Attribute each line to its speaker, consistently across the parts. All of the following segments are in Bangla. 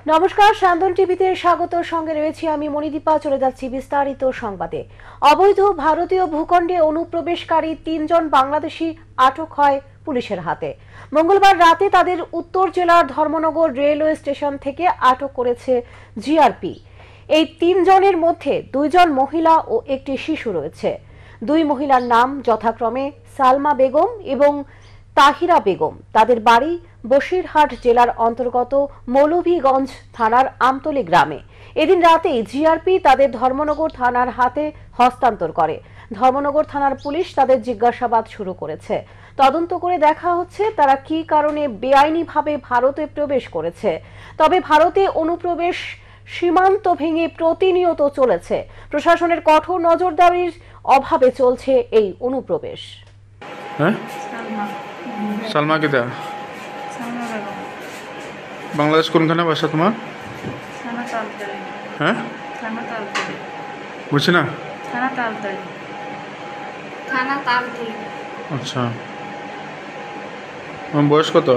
Speaker 1: নমস্কার, সান্দন টিভিতে স্বাগত। সঙ্গে রয়েছি আমি মণিদীপা। চলে যাচ্ছি বিস্তারিত সংবাদে। অবৈধ ভারতীয় ভূখণ্ডে অনুপ্রবেশকারী ৩ জন বাংলাদেশি আটক হয় পুলিশের হাতে। মঙ্গলবার রাতে তাদের উত্তর জেলার ধর্মনগর রেলওয়ে স্টেশন থেকে আটক করেছে জিআরপি। এই ৩ জনের মধ্যে 2 জন মহিলা ও একটি শিশু রয়েছে। 2 মহিলার নাম যথাক্রমে সালমা বেগম এবং তাহিরা বেগম। তাদের বাড়ি বসিরহাট জেলার অন্তর্গত মৌলভীগঞ্জ থানার আমতলী গ্রামে। এদিন রাতেই জিআরপি তাদের ধর্মনগর থানার হাতে হস্তান্তর করে। ধর্মনগর থানার পুলিশ তাদের জিজ্ঞাসাবাদ শুরু করেছে। তদন্ত করে দেখা হচ্ছে তারা কি কারণে বেআইনিভাবে ভারতে প্রবেশ করেছে। তবে ভারতে অনুপ্রবেশ সীমান্ত ভেঙে প্রতিনিয়ত চলেছে। প্রশাসনের কঠোর নজরদারির অভাবে চলছে এই অনুপ্রবেশ।
Speaker 2: সালমা কিতা বাংলাদেশ কোনখানে বাসা তোমার? হ্যাঁ বুঝছি না। আচ্ছা, বয়স কত?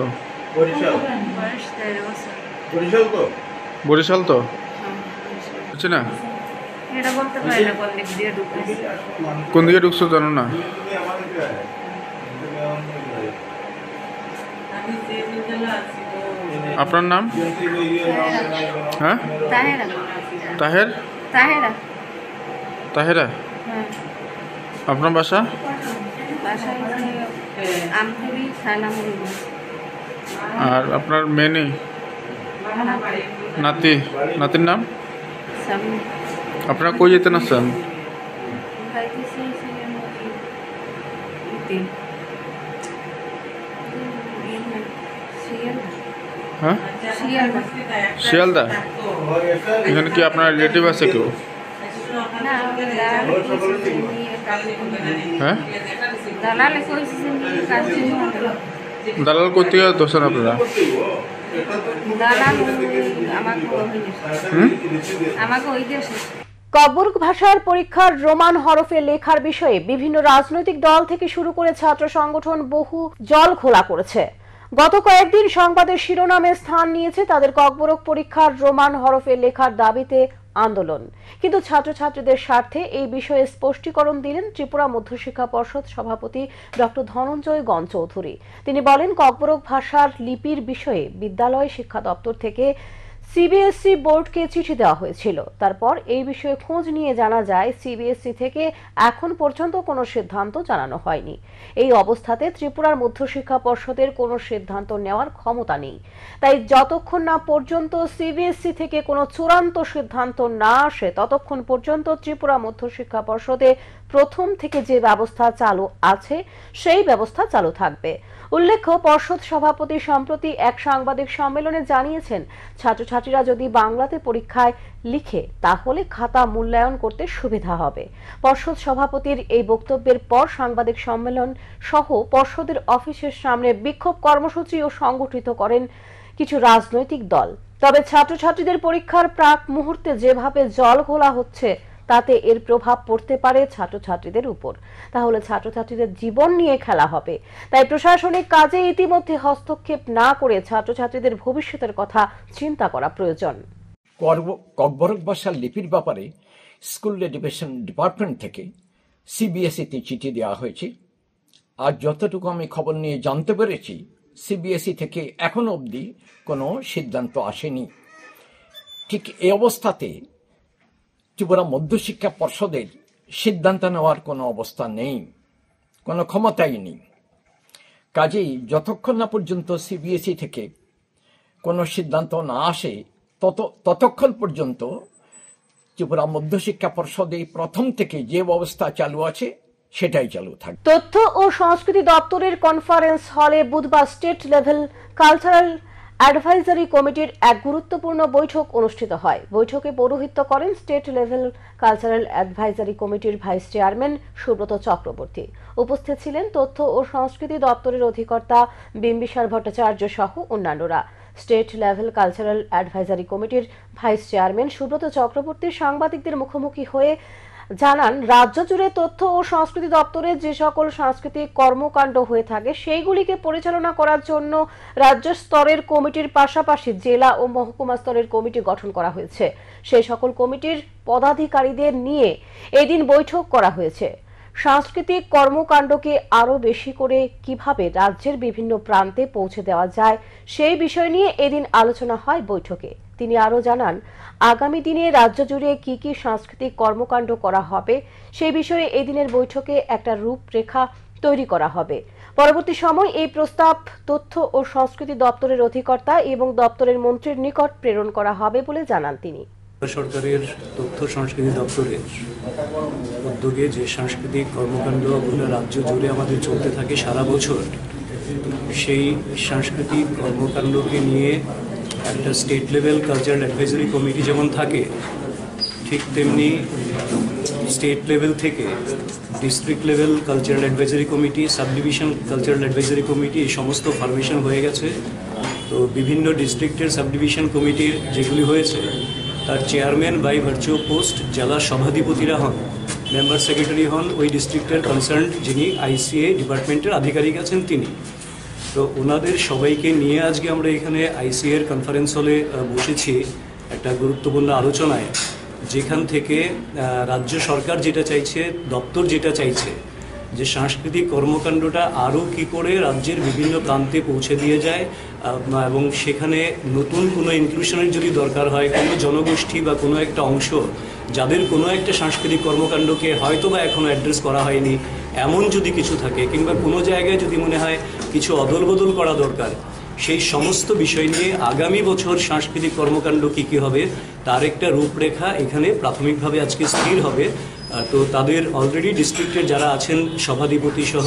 Speaker 2: বরিশাল তো বুঝছি না। কোন দিকে ঢুকছো জানো না? আপনার নাম? হ্যাঁ, তাহের। তাহেরা। আপনার বাসা? আর আপনার মেয়ে নেই? নাতির নাম? আপনারা কই যেতে আসছেন? হ্যাঁ, শিয়ালদা। এখানে কি আপনার রিলেটিভ আছে কেউ? হ্যাঁ, দালাল করতে দোষেন আপনারা?
Speaker 1: ককবরক ভাষার পরীক্ষার রোমান হরফে লেখার বিষয়ে বিভিন্ন রাজনৈতিক দল থেকে শুরু করে ছাত্র সংগঠন বহু জল ঘোলা করেছে। গত কয়েকদিন সংবাদের শিরোনামে স্থান নিয়েছে তাদের ককবরক পরীক্ষার রোমান হরফে লেখার দাবিতে আন্দোলন। কিন্তু ছাত্রছাত্রীদের স্বার্থে এই বিষয়ে স্পষ্টীকরণ দিলেন ত্রিপুরা মধ্যশিক্ষা পর্ষদ সভাপতি ডক্টর ধনঞ্জয় গণ চৌধুরী। তিনি বলেন, ককবরক ভাষার লিপির বিষয়ে বিদ্যালয় শিক্ষা দপ্তর থেকে সিবিএসই বোর্ডকে চিঠি দেওয়া হয়েছিল। তারপর এই বিষয়ে খোঁজ নিয়ে জানা যায় সিবিএসই থেকে এখন পর্যন্ত কোনো সিদ্ধান্ত জানানো হয়নি। এই অবস্থাতে ত্রিপুরার মধ্যশিক্ষা পর্ষদের কোনো সিদ্ধান্ত নেওয়ার ক্ষমতা নেই। তাই যতক্ষণ না পর্যন্ত সিবিএসই থেকে কোনো চূড়ান্ত সিদ্ধান্ত না আসে ততক্ষণ পর্যন্ত ত্রিপুরা মধ্যশিক্ষা পর্ষদে প্রথম থেকে যে ব্যবস্থা চালু আছে সেই ব্যবস্থা চালু থাকবে। উল্লেখ্য, পর্ষদ সভাপতি সম্প্রতি এক সাংবাদিক সম্মেলনে জানিয়েছেন, ছাত্রছাত্রীরা যদি বাংলাতে পরীক্ষায় লিখে তাহলে খাতা মূল্যায়ন করতে সুবিধা হবে। পর্ষদ সভাপতির এই বক্তব্যের পর সাংবাদিক সম্মেলন সহ পর্ষদের অফিসের সামনে বিক্ষোভ কর্মসূচিও সংগঠিত করেন কিছু রাজনৈতিক দল। তবে ছাত্রছাত্রীদের পরীক্ষার প্রাক মুহূর্তে যেভাবে জল ঘোলা হচ্ছে তাতে এর প্রভাব পড়তে পারে ছাত্রছাত্রীদের উপর। তাহলে ছাত্রছাত্রীদের জীবন নিয়ে খেলা হবে। তাই প্রশাসনিক কাজে ইতিমধ্যে হস্তক্ষেপ না করে ছাত্রছাত্রীদের ভবিষ্যতের কথা চিন্তা করা প্রয়োজন।
Speaker 3: ককবরক ভাষার লিপির ব্যাপারে স্কুল এডুকেশন ডিপার্টমেন্ট থেকে সিবিএসইতে চিঠি দেওয়া হয়েছে। আর যতটুকু আমি খবর নিয়ে জানতে পেরেছি, সিবিএসই থেকে এখনো অবধি কোনো সিদ্ধান্ত আসেনি। ঠিক এই অবস্থাতে ত্রিপুরা মধ্যশিক্ষা পর্ষদের সিদ্ধান্ত নেওয়ার কোনো অবস্থা নেই, কোনো ক্ষমতাই নেই। কাজেই যতক্ষণ না পর্যন্ত সিবিএসই থেকে কোনো সিদ্ধান্ত না আসে ততক্ষণ পর্যন্ত ত্রিপুরা মধ্যশিক্ষা পর্ষদে প্রথম থেকে যে ব্যবস্থা চালু আছে সেটাই চালু থাকবে।
Speaker 1: তথ্য ও সংস্কৃতি দপ্তরের কনফারেন্স হলে বুধবার স্টেট লেভেল কালচারাল অ্যাডভাইজারি কমিটির এক গুরুত্বপূর্ণ বৈঠক অনুষ্ঠিত হয়। বৈঠকে পৌরোহিত্য করেন স্টেট লেভেল কালচারাল অ্যাডভাইজারি কমিটির ভাইস চেয়ারম্যান সুব্রত চক্রবর্তী। উপস্থিত ছিলেন তথ্য ও সংস্কৃতি দপ্তরের অধিকর্তা বিম্বিসার ভট্টাচার্য সহ অন্যান্যরা। স্টেট লেভেল কালচারাল অ্যাডভাইজারি কমিটির ভাইস চেয়ারম্যান সুব্রত চক্রবর্তী সাংবাদিকদের মুখোমুখি হয়ে জানান, রাজ্য জুড়ে তথ্য ও সংস্কৃতি দপ্তরের যে সকল সাংস্কৃতিক কর্মকাণ্ড হয়ে থাকে সেইগুলিকে পরিচালনা করার জন্য রাজ্য স্তরের কমিটির পাশাপাশি জেলা ও মহকুমা স্তরের কমিটি গঠন করা হয়েছে। সেই সকল কমিটির পদাধিকারীদের নিয়ে এদিন বৈঠক করা হয়েছে। সাংস্কৃতিক কর্মকাণ্ডকে আরো বেশি করে কিভাবে রাজ্যের বিভিন্ন প্রান্তে পৌঁছে দেওয়া যায় সেই বিষয় নিয়ে এদিন আলোচনা হয় বৈঠকে। তিনি আরো জানান, আগামী দিনে রাজ্য জুড়ে কি কি সাংস্কৃতিক কর্মকাণ্ড করা হবে সেই বিষয়ে এদিনের বৈঠকে একটা রূপরেখা তৈরি করা হবে। পরবর্তী সময় এই প্রস্তাব তথ্য ও সংস্কৃতি দপ্তরের অধিকর্তা এবং দপ্তরের মন্ত্রীর নিকট প্রেরণ করা হবে বলে জানান তিনি।
Speaker 4: সরকারের তথ্য সংস্কৃতি দপ্তরের উদ্যোগে যে সাংস্কৃতিক কর্মকাণ্ড গোটা রাজ্য জুড়ে আমাদের চলতে থাকে সারা বছর, সেই সাংস্কৃতিক কর্মকাণ্ডকে নিয়ে একটা state level cultural advisory committee যেমন থাকে, ঠিক তেমনি স্টেট লেভেল থেকে district level cultural advisory committee, sub division cultural advisory committee এই সমস্ত ফরমেশন হয়ে গেছে। তো বিভিন্ন ডিস্ট্রিক্টের সাব ডিভিশন কমিটির যেগুলি হয়েছে তার চেয়ারম্যান বাই ভার্চুয়াল পোস্ট জেলা সভাধিপতিরা হন, মেম্বার সেক্রেটারি হন ওই ডিস্ট্রিক্টের কনসার্ন যিনি আইসিএ ডিপার্টমেন্টের আধিকারিক আছেন তিনি। তো ওনাদের সবাইকে নিয়ে আজকে আমরা এখানে আইসিএর কনফারেন্স হলে বসেছি একটা গুরুত্বপূর্ণ আলোচনায়, যেখান থেকে রাজ্য সরকার যেটা চাইছে, দপ্তর যেটা চাইছে যে সাংস্কৃতিক কর্মকাণ্ডটা আরও কী করে রাজ্যের বিভিন্ন প্রান্তে পৌঁছে দিয়ে যায় এবং সেখানে নতুন কোনো ইনক্লুশনের যদি দরকার হয়, কোনো জনগোষ্ঠী বা কোনো একটা অংশ যাদের কোনো একটা সাংস্কৃতিক কর্মকাণ্ডকে হয়তো বা এখনও অ্যাড্রেস করা হয়নি, এমন যদি কিছু থাকে কিংবা কোনো জায়গায় যদি মনে হয় কিছু অদলবদল করা দরকার, সেই সমস্ত বিষয় নিয়ে আগামী বছর সাংস্কৃতিক কর্মকাণ্ড কী কী হবে তার একটা রূপরেখা এখানে প্রাথমিকভাবে আজকে স্থির হবে। তো তাদের অলরেডি ডিস্ট্রিক্টের যারা আছেন সভাধিপতি সহ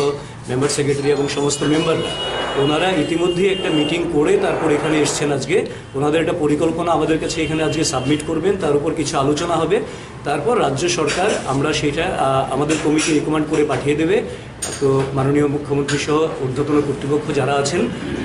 Speaker 4: মেম্বার সেক্রেটারি এবং সমস্ত মেম্বাররা, ওনারা ইতিমধ্যেই একটা মিটিং করে তারপর এখানে এসছেন আজকে। ওনাদের একটা পরিকল্পনা আমাদের কাছে এখানে আজকে সাবমিট করবেন, তার উপর কিছু আলোচনা হবে, তারপর রাজ্য সরকার আমরা সেটা আমাদের কমিটি রিকমেন্ড করে পাঠিয়ে দেবে। তো মাননীয় মুখ্যমন্ত্রী সহ ঊর্ধ্বতন কর্তৃপক্ষ যারা আছেন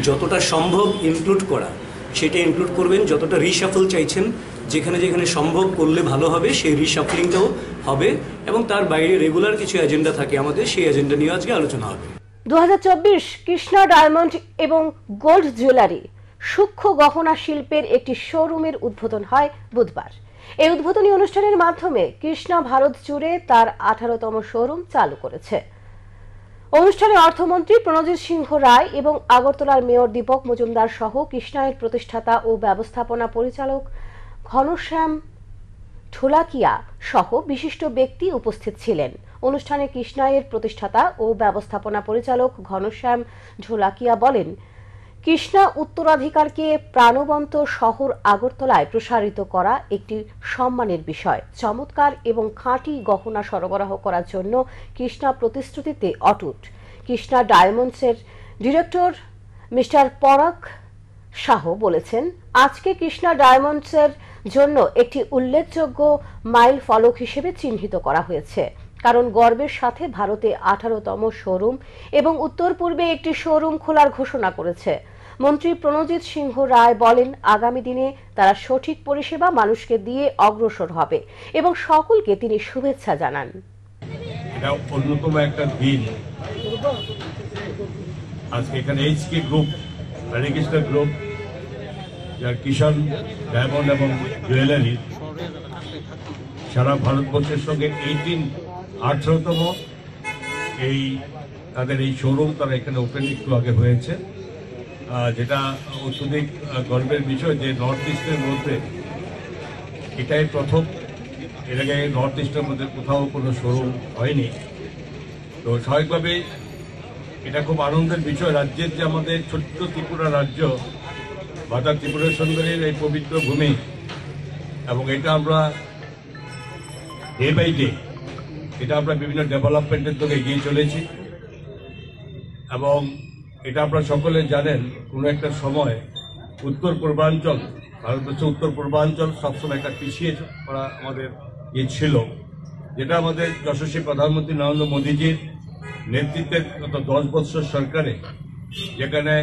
Speaker 4: যতটা সম্ভব ইনক্লুড করা সেটা ইনক্লুড করবেন, যতটা রিশাফল চাইছেন যেখানে যেখানে সম্ভব করলে ভালো হবে সেই রিশাফলিংটাও হবে, এবং তার বাইরে রেগুলার কিছু এজেন্ডা থাকে আমাদের, সেই এজেন্ডা নিয়ে আজকে আলোচনা হবে।
Speaker 1: 2024 কৃষ্ণা ডায়মন্ড এবং গোল্ড জুয়েলারি সূক্ষ্ম গহনা শিল্পের একটি শোরুমের উদ্বোধন হয় বুধবার। এই উদ্বোধনী অনুষ্ঠানের মাধ্যমে কৃষ্ণা ভারত জুড়ে তার 18তম শোরুম চালু করেছে। অনুষ্ঠানে অর্থমন্ত্রী প্রণজিৎ সিংহ রায় এবং আগরতলার মেয়র দীপক মজুমদার সহ কৃষ্ণায়ের প্রতিষ্ঠাতা ও ব্যবস্থাপনা পরিচালক ঘনশ্যাম ঢোলাকিয়া সহ বিশিষ্ট ব্যক্তি উপস্থিত ছিলেন। অনুষ্ঠানে কৃষ্ণায়ের প্রতিষ্ঠাতা ও ব্যবস্থাপনা পরিচালক ঘনশ্যাম ঢোলাকিয়া বলেন, কৃষ্ণা উত্তরাধিকারকে প্রাণবন্ত শহর আগরতলায় প্রসারিত করা একটি সম্মানের বিষয়। চমৎকার এবং খাঁটি গহনা সরবরাহ করার জন্য কৃষ্ণা প্রতিশ্রুতিতে অটুট। কৃষ্ণা ডায়মন্ডসের ডিরেক্টর মিস্টার পরাগ শাহ বলেছেন, আজকে কৃষ্ণা ডায়মন্ডসের জন্য একটি উল্লেখযোগ্য মাইল ফলক হিসেবে চিহ্নিত করা হয়েছে, কারণ গর্বের সাথে ভারতে 18তম শোরুম এবং উত্তর পূর্বে একটি শোরুম খোলার ঘোষণা করেছে। মন্ত্রী প্রণজিৎ সিংহ রায় বলেন, আগামী দিনে তারা সঠিক পরিষেবা মানুষকে দিয়ে অগ্রসর হবে এবং সকলকে তিনি শুভেচ্ছা জানান।
Speaker 5: এটা অন্যতম একটা দিন আজকে এখানে এইচকে গ্রুপ, রানীকৃষ্ণ গ্রুপ, যার কিষান ডায়মন্ড এবং জুয়েলারি সারা ভারতবর্ষের সঙ্গে 18তম এই তাদের এই শোরুম তারা এখানে ওপেন একটু আগে হয়েছে, যেটা অত্যধিক গর্বের বিষয় যে নর্থ ইস্টের মধ্যে এটাই প্রথম। এর আগে নর্থ ইস্টের মধ্যে কোথাও কোনো শোরুম হয়নি। তো স্বাভাবিকভাবেই এটা খুব আনন্দের বিষয়। রাজ্যের যে আমাদের ছোট্ট ত্রিপুরা রাজ্য, মাতা ত্রিপুরা সুন্দরীর এই পবিত্র ভূমি, এবং এটা আমরা ডে বাই ডে এটা আমরা বিভিন্ন ডেভেলপমেন্টের দিকে এগিয়ে চলেছি। এবং এটা আপনারা সকলে জানেন, কোনো একটা সময় উত্তর পূর্বাঞ্চল, ভারতবর্ষের উত্তর পূর্বাঞ্চল সবসময় একটা পিছিয়ে পড়া আমাদের ছিল, যেটা আমাদের যশস্বী প্রধানমন্ত্রী নরেন্দ্র মোদীজির নেতৃত্বের গত 10 বছর সরকারে, যেখানে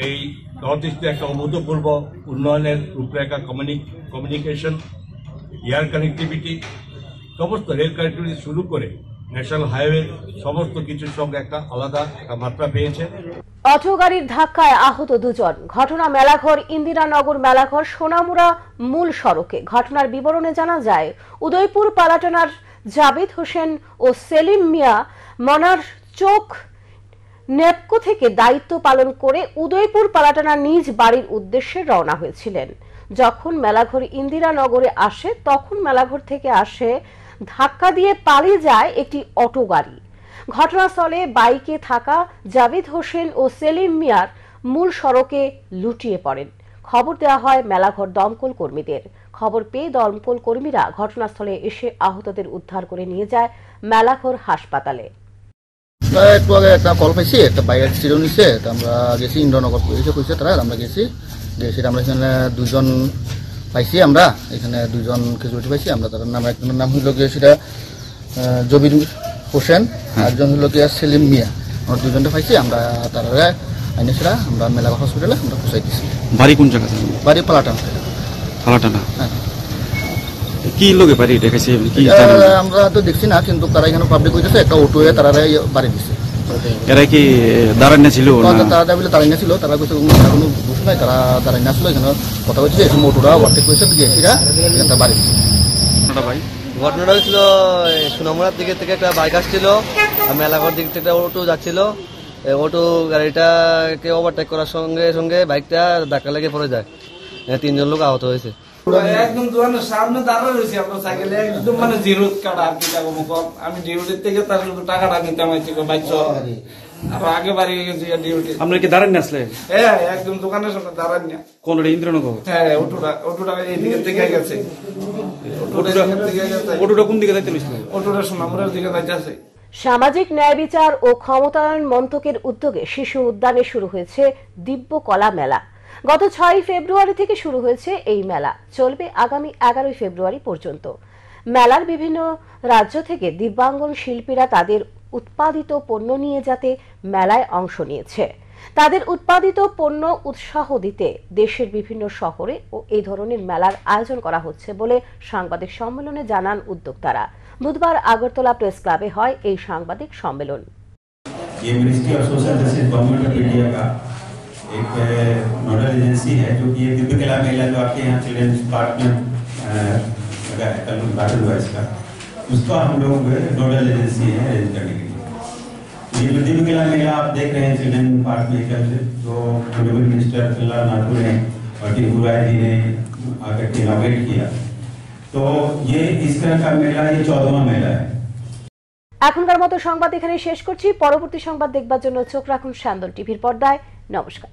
Speaker 5: এই নর্থ ইস্টে একটা অভূতপূর্ব উন্নয়নের রূপরেখা, কমিউনিকেশন, এয়ার কানেক্টিভিটি সমস্ত রেল কানেক্টিভিটি শুরু করে ন্যাশনাল হাইওয়ে সমস্ত কিছুর সঙ্গে একটা আলাদা একটা মাত্রা পেয়েছে।
Speaker 1: অটো গাড়ির ধাক্কায় আহত দুজন। ঘটনা মেলাঘর ইন্দিরানগর মেলাঘর সোনামুড়া মূল সড়কে। ঘটনার বিবরণে জানা যায়, উদয়পুর পালাটানার জাবেদ হোসেন ও সেলিম মিয়া মনার চোখ নেপকো থেকে দায়িত্ব পালন করে উদয়পুর পালাটানার নিজ বাড়ির উদ্দেশ্যে রওনা হয়েছিলেন। যখন মেলাঘর ইন্দিরানগরে আসে তখন মেলাঘর থেকে আসে ধাক্কা দিয়ে পালিয়ে যায় একটি অটো গাড়ি। ঘটনাস্থলে বাইকে থাকা জাবেদ হোসেন ও সেলিম মিয়ার মূল সড়কে লুটিয়ে পড়েন। খবর দেওয়া হয় মেলাঘর দমকল কর্মীদের। খবর পেয়ে দমকল কর্মীরা ঘটনাস্থলে এসে আহতদের উদ্ধার করে নিয়ে যায় মেলাঘর হাসপাতালে।
Speaker 6: একটু আগে একটা কল পাইছি, একটা বাইক অ্যাক্সিডেন্ট হয়েছে। আমরা গেছি ইন্দ্রনগর পুলিশে কইছে তারা, আমরা গেছি আমরা এখানে দুজন পাইছি, আমরা এখানে দুজন ক্যাজুয়ালিটি পাইছি। আমরা তার নাম, একজনের নাম হইল গিয়ে সেটা জবির হোসেন, আরেকজন হইল গিয়া সেলিম মিয়া। আমরা দুজনটা পাইছি, আমরা তারা আইনে সেটা আমরা মেলাঘর হসপিটালে আমরা পৌঁছাই দিচ্ছি।
Speaker 7: বাড়ি কোন জায়গাতে?
Speaker 6: বাড়ি পালাটানা।
Speaker 7: পালাটানা।
Speaker 6: হ্যাঁ।
Speaker 7: কি লোকে বাড়ি দেখাইছে?
Speaker 6: আমরা তো দেখছি না, কিন্তু তারা এখানে পাবলিক হইতেছে একটা অটো তারা বাড়ি দিচ্ছে।
Speaker 7: এরা কি দাঁড়ানো ছিল?
Speaker 6: তারা দাঁড়িয়ে ছিল, তারা কইছে কোনো বুঝ নাই, তারা দাঁড়িয়ে আসলো। এখানে কথা বলছে এই অটোটা ওভারটেক করেছে, গেছিরা এখানটা বাড়ি দিচ্ছে।
Speaker 8: ঘটনাটা হয়েছিল সোনামুড়ার দিকে থেকে একটা বাইক আসছিল, মেলাঘর দিক থেকে অটো যাচ্ছিল। অটো গাড়িটাকে ওভারটেক করার সঙ্গে সঙ্গে বাইকটা ধাক্কা লেগে পড়ে যায়। 3 জন লোক আহত হয়েছে।
Speaker 9: একদম দোকানের সামনে দাঁড়ায় রয়েছে আমরা সাইকেলে, একদম মানে জিরো কাটা আর কি যাবো। আমি ডিউটির থেকে তার শুধু টাকাটা নিতাম বাইক আর আগে বাড়ি গেছি ডিউটি।
Speaker 7: আপনার কি দাঁড়ান আসলে?
Speaker 9: হ্যাঁ, একদম দোকানের সামনে দাঁড়ান না।
Speaker 7: কোন ইন্দ্রনগর?
Speaker 9: হ্যাঁ, অটোটা এইদিকে থেকে গেছে।
Speaker 7: অটোটা কোন দিকে যাইতে?
Speaker 9: অটোটা সোনামুড়ার দিকে যাইতেছে।
Speaker 1: সামাজিক ন্যায় বিচার ও ক্ষমতায়ন মন্ত্রকের উদ্যোগে শিশু উদ্যানে শুরু হয়েছে দিব্য কলা মেলা। গত 6 ফেব্রুয়ারি থেকে শুরু হয়েছে এই মেলা, চলবে আগামী 11 ফেব্রুয়ারি পর্যন্ত। মেলার বিভিন্ন রাজ্য থেকে দিব্যাঙ্গন শিল্পীরা তাদের উৎপাদিত পণ্য নিয়ে যাতে মেলায় অংশ নিয়েছে। তাদের উৎপাদিত পণ্য উৎসাহ দিতে দেশের বিভিন্ন শহরে ও এই ধরনের মেলার আয়োজন করা হচ্ছে বলে সাংবাদিক সম্মেলনে জানান উদ্যোক্তারা। বুধবার আগরতলা প্রেস ক্লাবে হয় এই সাংবাদিক সম্মেলন।
Speaker 10: एक नोडल एजेंसी है जो कि ये दिव्य कला मेला जो आपके यहाँ चिल्ड्रंस पार्क में कल उद्घाटन हुआ इसका, उसका हम लोग नोडल एजेंसी है अरेंज करने के लिए। ये जो दिव्य कला मेला आप देख रहे हैं चिल्ड्रन पार्क में कल से, जो ऑनरेबल मिनिस्टर प्रहलाद नाथुर ने और टिंकू राय जी ने आकर के इनॉग्रेट किया, तो ये इस तरह का मेला ये 14वां मेला है।
Speaker 1: এখনকার মতো সংবাদ এখানে শেষ করছি। পরবর্তী সংবাদ দেখবার জন্য চোখ রাখুন স্যান্দন টিভির পর্দায়। নমস্কার।